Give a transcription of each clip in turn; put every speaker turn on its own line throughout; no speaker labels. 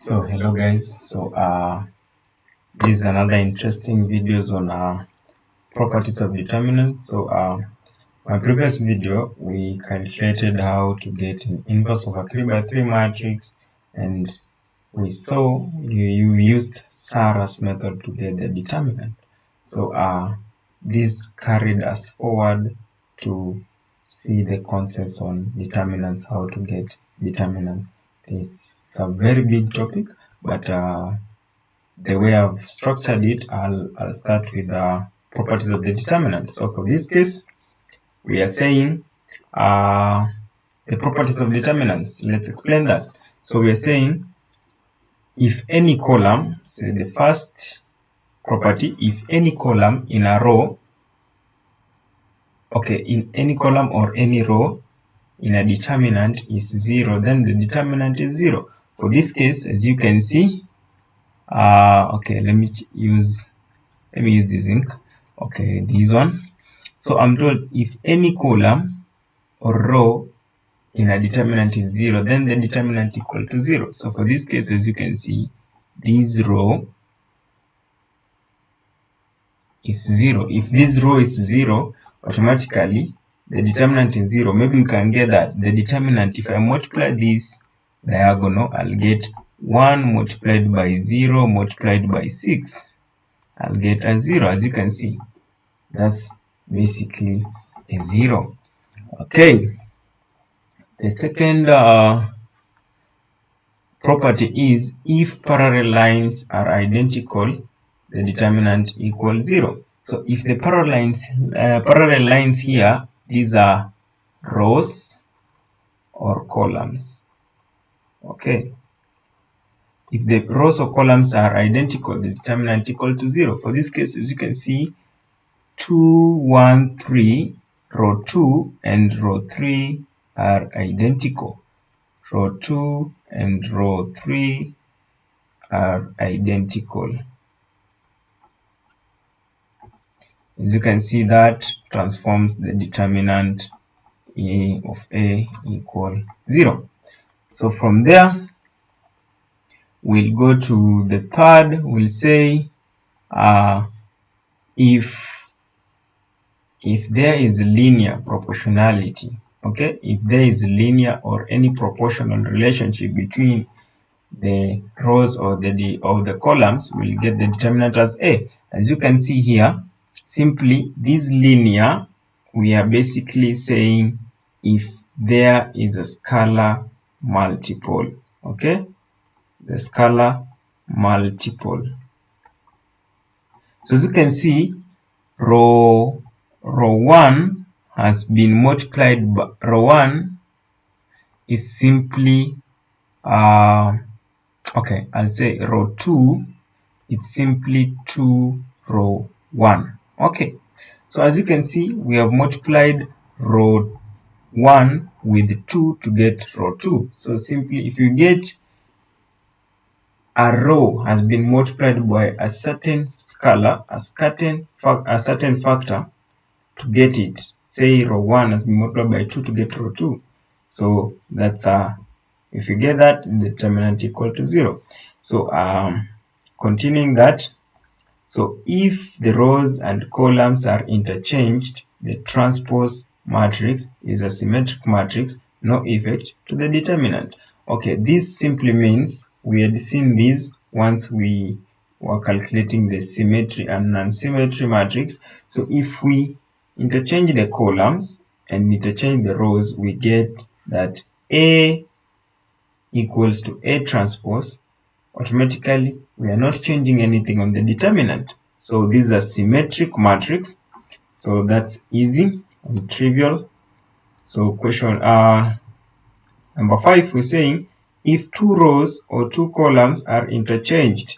So hello guys, this is another interesting videos on properties of determinants. My previous video we calculated how to get an inverse of a 3 by 3 matrix, and we saw you used Sarah's method to get the determinant. This carried us forward to see the concepts on determinants, how to get determinants. It's a very big topic, but the way I've structured it, I'll start with the properties of the determinant. So for this case, we are saying the properties of determinants. Let's explain that. So we are saying if any column, say the first property, if any column in a row, in any column or any row in a determinant is 0, then the determinant is 0. For this case, as you can see, let me use this ink. This one. So I'm told if any column or row in a determinant is 0, then the determinant equal to 0. So for this case, as you can see, this row is 0. If this row is 0, automatically the determinant is 0. Maybe you can get that the determinant, if I multiply this diagonal, I'll get 1 multiplied by 0 multiplied by 6. I'll get a 0. As you can see, that's basically a 0. Okay. The second property is if parallel lines are identical, the determinant equals 0. So if the parallel lines here, these are rows or columns. Okay. If the rows or columns are identical, the determinant equal to 0. For this case, as you can see, 2, 1, 3, row 2 and row 3 are identical. Row 2 and row 3 are identical. As you can see, that transforms the determinant of A equal 0. So from there, we'll go to the third. We'll say if there is linear proportionality, if there is linear or any proportional relationship between the rows or the columns, we'll get the determinant as A. As you can see here, simply this linear, we are basically saying if there is a scalar multiple, the scalar multiple. So as you can see, row 1 has been multiplied by row 1 is simply I'll say row 2, it's simply 2 row 1. So as you can see, we have multiplied row 1 with 2 to get row 2. So simply, if you get a row has been multiplied by a certain scalar, a certain factor to get it. Say row 1 has been multiplied by 2 to get row 2. So that's if you get that, the determinant equal to 0. So continuing that, so if the rows and columns are interchanged, the transpose matrix is a symmetric matrix, no effect to the determinant. This simply means we had seen this once we were calculating the symmetry and non-symmetry matrix. So if we interchange the columns and interchange the rows, we get that A equals to A transpose. Automatically, we are not changing anything on the determinant. So these are symmetric matrix. So that's easy and trivial. So question number 5, we're saying if two rows or two columns are interchanged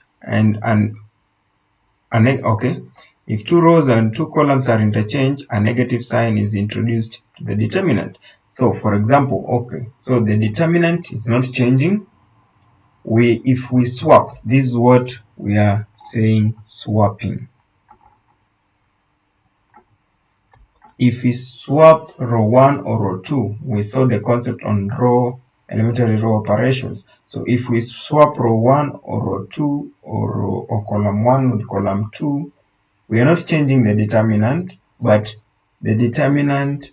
if two rows and two columns are interchanged, a negative sign is introduced to the determinant. So for example, so the determinant is not changing. If we swap, this is what we are saying, swapping. If we swap row 1 or row 2, we saw the concept on elementary row operations. So if we swap row 1 or row 2 or column 1 with column 2, we are not changing the determinant, but the determinant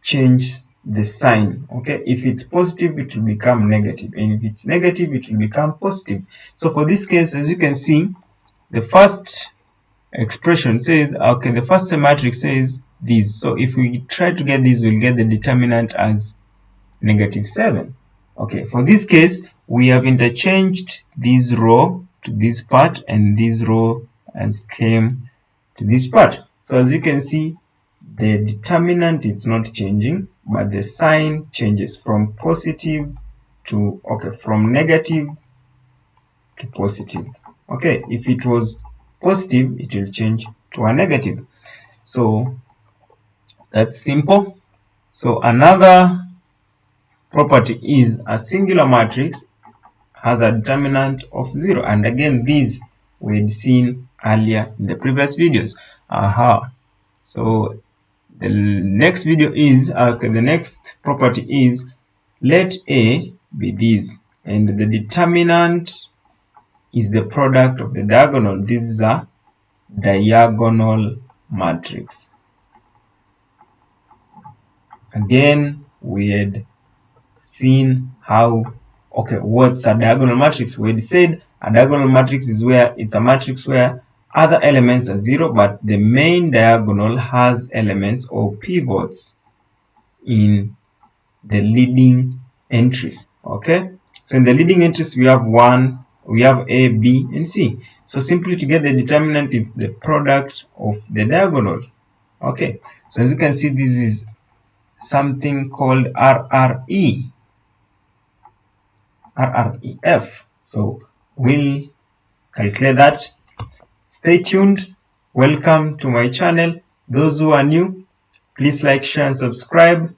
changes the sign. Okay, if it's positive, it will become negative, and if it's negative, it will become positive. So for this case, as you can see, the first expression says, okay, the first matrix says this. So if we try to get this, we'll get the determinant as -7. Okay, for this case, we have interchanged this row to this part, and this row has came to this part. So as you can see, the determinant is not changing, but the sign changes from positive to, okay, from negative to positive. Okay, if it was positive, it will change to a negative. So that's simple. So another property is a singular matrix has a determinant of 0, and again these we had seen earlier in the previous videos. So the next video is the next property is, let A be this, and the determinant is the product of the diagonal. This is a diagonal matrix. Again, we had seen how, okay, what's a diagonal matrix? We had said a diagonal matrix is where it's a matrix where other elements are 0, but the main diagonal has elements or pivots in the leading entries. Okay, so in the leading entries we have A, B, and C. So simply to get the determinant is the product of the diagonal. Okay, so as you can see, this is something called RREF. So we'll calculate that. Stay tuned. Welcome to my channel. Those who are new, please like, share, and subscribe.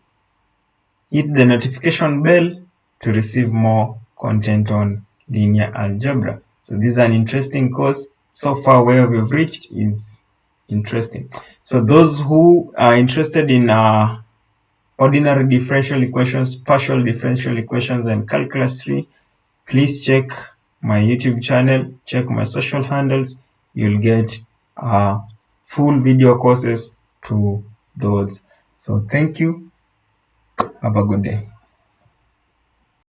Hit the notification bell to receive more content on linear algebra. So this is an interesting course. So far where we've reached is interesting. So those who are interested in ordinary differential equations, partial differential equations, and calculus 3, please check my YouTube channel, check my social handles. You'll get full video courses to those. So thank you. Have a good day.